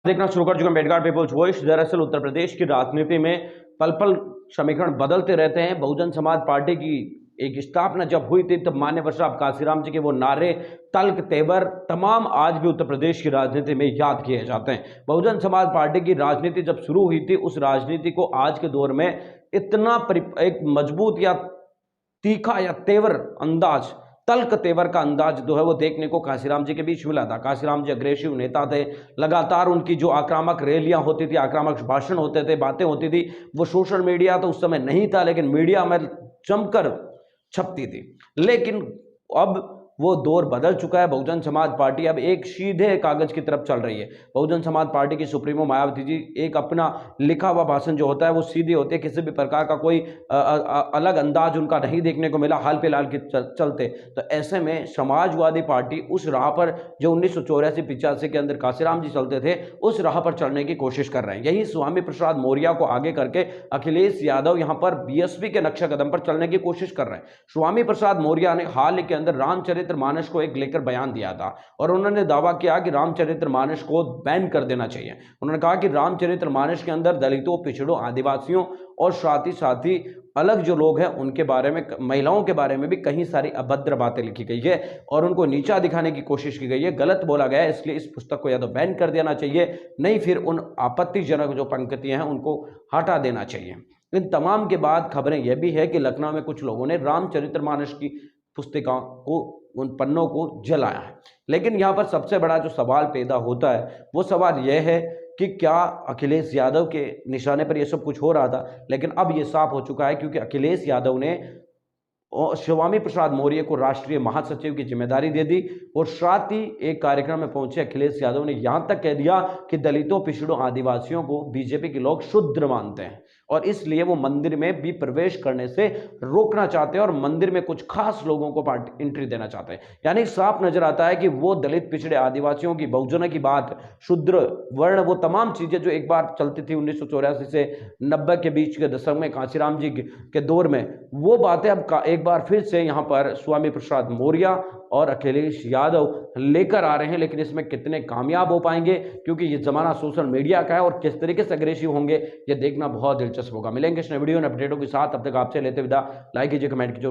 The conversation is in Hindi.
देखना शुरू कर चुके हैं मेडगार्ड पीपल्स वॉइस। दरअसल उत्तर प्रदेश की राजनीति में पल पल समीकरण बदलते रहते हैं। बहुजन समाज पार्टी की एक स्थापना जब हुई थी तब मान्यवर साहब काशीराम जी के वो नारे, तल्क, तेवर तमाम आज भी उत्तर प्रदेश की राजनीति में याद किए जाते हैं। बहुजन समाज पार्टी की राजनीति जब शुरू हुई थी उस राजनीति को आज के दौर में इतना एक मजबूत या तीखा या तेवर अंदाज, तल्क तेवर का अंदाज जो है वो देखने को काशीराम जी के बीच मिला था। काशीराम जी अग्रेसिव नेता थे। लगातार उनकी जो आक्रामक रैलियां होती थी, आक्रामक भाषण होते थे, बातें होती थी, वो सोशल मीडिया तो उस समय नहीं था लेकिन मीडिया में जमकर छपती थी। लेकिन अब वो दौर बदल चुका है। बहुजन समाज पार्टी अब एक सीधे कागज की तरफ चल रही है। बहुजन समाज पार्टी की सुप्रीमो मायावती जी एक अपना लिखा हुआ भाषण जो होता है वो सीधे होते हैं, किसी भी प्रकार का कोई अलग अंदाज उनका नहीं देखने को मिला हाल फिलहाल के चलते। तो ऐसे में समाजवादी पार्टी उस राह पर जो 1984-85 के अंदर काशीराम जी चलते थे उस राह पर चलने की कोशिश कर रहे हैं। यही स्वामी प्रसाद मौर्य को आगे करके अखिलेश यादव यहाँ पर बीएसपी के नक्शा कदम पर चलने की कोशिश कर रहे हैं। स्वामी प्रसाद मौर्य ने हाल के अंदर रामचरितमानस को एक लेकर बयान दिया था और उन्होंने दावा किया कि रामचरितमानस को बैन कर देना चाहिए। उन्होंने कहा कि रामचरितमानस के अंदर दलितों, पिछड़ों, आदिवासियों और साथ ही अलग जो लोग हैं उनके बारे में, महिलाओं के बारे में भी कई सारी अभद्र बातें लिखी गई है और उनको नीचा दिखाने की कोशिश की गई है, गलत बोला गया है। इसलिए इस पुस्तक को या तो बैन कर देना चाहिए, नहीं फिर उन आपत्तिजनक जो पंक्तियां हैं उनको हटा देना चाहिए। इन तमाम के बाद खबरें यह भी है कि लखनऊ में कुछ लोगों ने रामचरितमानस की पुस्तिका को, उन पन्नों को जलाया है। लेकिन यहाँ पर सबसे बड़ा जो सवाल पैदा होता है वो सवाल यह है कि क्या अखिलेश यादव के निशाने पर यह सब कुछ हो रहा था। लेकिन अब यह साफ हो चुका है क्योंकि अखिलेश यादव ने स्वामी प्रसाद मौर्य को राष्ट्रीय महासचिव की जिम्मेदारी दे दी और साथ ही एक कार्यक्रम में पहुंचे अखिलेश यादव ने यहां तक कह दिया कि दलितों, पिछड़ों, आदिवासियों को बीजेपी के लोग शूद्र मानते हैं और इसलिए वो मंदिर में भी प्रवेश करने से रोकना चाहते हैं और मंदिर में कुछ खास लोगों को एंट्री देना चाहते हैं। यानी साफ नजर आता है कि वो दलित, पिछड़े, आदिवासियों की, बहुजनों की बात, शूद्र वर्ण, वो तमाम चीजें जो एक बार चलती थी 1984 से 90 के बीच के दशक में काशीराम जी के दौर में, वो बातें अब एक बार फिर से यहाँ पर स्वामी प्रसाद मौर्य और अखिलेश यादव लेकर आ रहे हैं। लेकिन इसमें कितने कामयाब हो पाएंगे, क्योंकि ये जमाना सोशल मीडिया का है और किस तरीके से अग्रेसिव होंगे ये देखना बहुत दिलचस्प होगा। मिलेंगे इस वीडियो में अपडेटों के साथ, तब तक आपसे लेते विदा। लाइक कीजिए, कमेंट कीजिए।